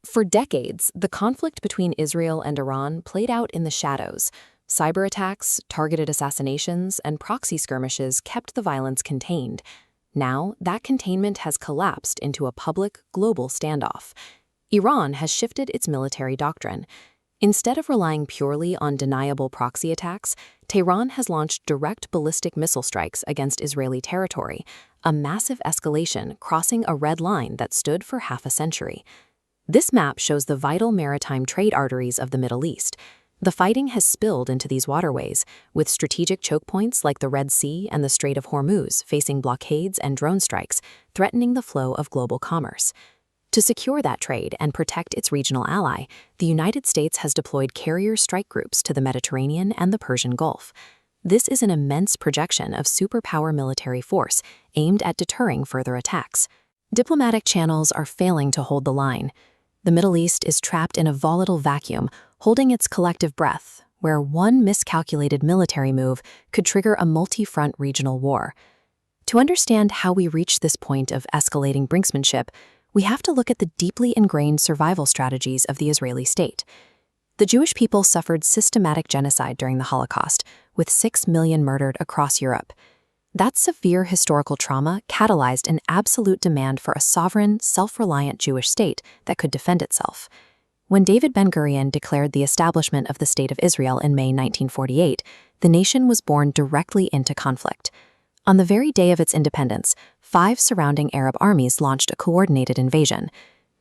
For decades, the conflict between Israel and Iran played out in the shadows. Cyber attacks, targeted assassinations, and proxy skirmishes kept the violence contained. Now, that containment has collapsed into a public, global standoff. Iran has shifted its military doctrine. Instead of relying purely on deniable proxy attacks, Tehran has launched direct ballistic missile strikes against Israeli territory, a massive escalation crossing a red line that stood for half a century. This map shows the vital maritime trade arteries of the Middle East. The fighting has spilled into these waterways, with strategic choke points like the Red Sea and the Strait of Hormuz facing blockades and drone strikes, threatening the flow of global commerce. To secure that trade and protect its regional ally, the United States has deployed carrier strike groups to the Mediterranean and the Persian Gulf. This is an immense projection of superpower military force aimed at deterring further attacks. Diplomatic channels are failing to hold the line. The Middle East is trapped in a volatile vacuum, holding its collective breath, where one miscalculated military move could trigger a multi-front regional war. To understand how we reach this point of escalating brinksmanship, we have to look at the deeply ingrained survival strategies of the Israeli state. The Jewish people suffered systematic genocide during the Holocaust, with 6 million murdered across Europe. That severe historical trauma catalyzed an absolute demand for a sovereign, self-reliant Jewish state that could defend itself. When David Ben-Gurion declared the establishment of the State of Israel in May 1948, the nation was born directly into conflict. On the very day of its independence, 5 surrounding Arab armies launched a coordinated invasion.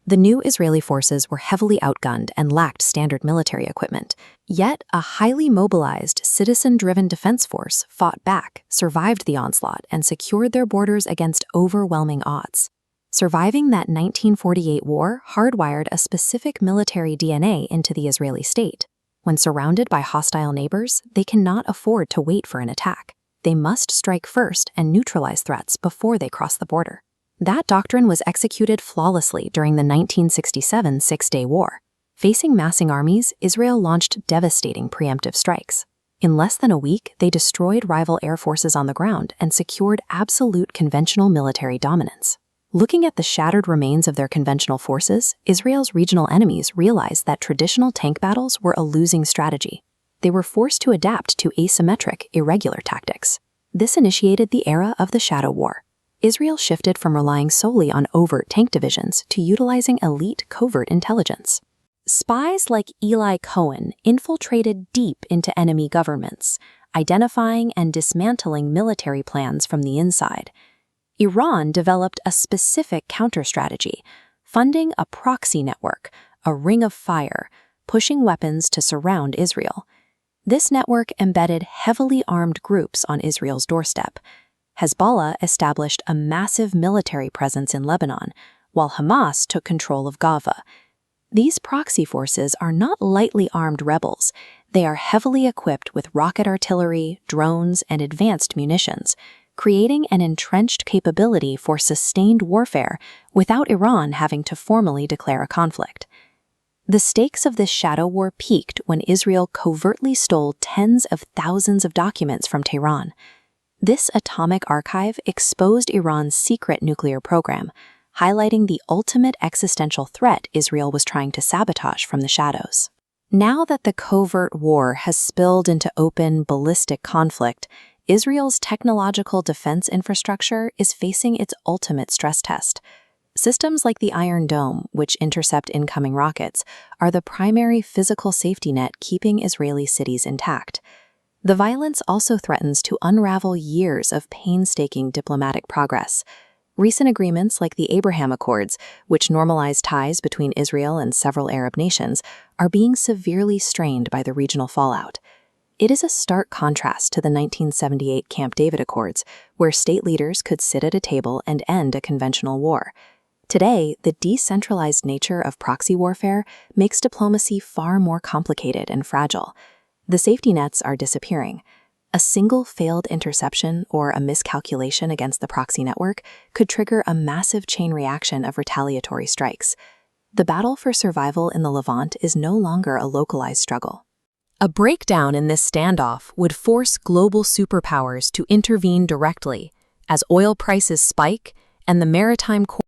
The new Israeli forces were heavily outgunned and lacked standard military equipment. Yet, a highly mobilized, citizen-driven defense force fought back, survived the onslaught, and secured their borders against overwhelming odds. Surviving that 1948 war hardwired a specific military DNA into the Israeli state. When surrounded by hostile neighbors, they cannot afford to wait for an attack. They must strike first and neutralize threats before they cross the border. That doctrine was executed flawlessly during the 1967 Six-Day War. Facing massing armies, Israel launched devastating preemptive strikes. In less than a week, they destroyed rival air forces on the ground and secured absolute conventional military dominance. Looking at the shattered remains of their conventional forces, Israel's regional enemies realized that traditional tank battles were a losing strategy. They were forced to adapt to asymmetric, irregular tactics. This initiated the era of the Shadow War. Israel shifted from relying solely on overt tank divisions to utilizing elite covert intelligence. Spies like Eli Cohen infiltrated deep into enemy governments, identifying and dismantling military plans from the inside. Iran developed a specific counter-strategy, funding a proxy network, a ring of fire, pushing weapons to surround Israel. This network embedded heavily armed groups on Israel's doorstep. Hezbollah established a massive military presence in Lebanon, while Hamas took control of Gaza. These proxy forces are not lightly armed rebels. They are heavily equipped with rocket artillery, drones, and advanced munitions, creating an entrenched capability for sustained warfare without Iran having to formally declare a conflict. The stakes of this shadow war peaked when Israel covertly stole tens of thousands of documents from Tehran. This atomic archive exposed Iran's secret nuclear program, highlighting the ultimate existential threat Israel was trying to sabotage from the shadows. Now that the covert war has spilled into open, ballistic conflict, Israel's technological defense infrastructure is facing its ultimate stress test. Systems like the Iron Dome, which intercept incoming rockets, are the primary physical safety net keeping Israeli cities intact. The violence also threatens to unravel years of painstaking diplomatic progress. Recent agreements like the Abraham Accords, which normalize ties between Israel and several Arab nations, are being severely strained by the regional fallout. It is a stark contrast to the 1978 Camp David Accords, where state leaders could sit at a table and end a conventional war. Today, the decentralized nature of proxy warfare makes diplomacy far more complicated and fragile. The safety nets are disappearing. A single failed interception or a miscalculation against the proxy network could trigger a massive chain reaction of retaliatory strikes. The battle for survival in the Levant is no longer a localized struggle. A breakdown in this standoff would force global superpowers to intervene directly as oil prices spike and the maritime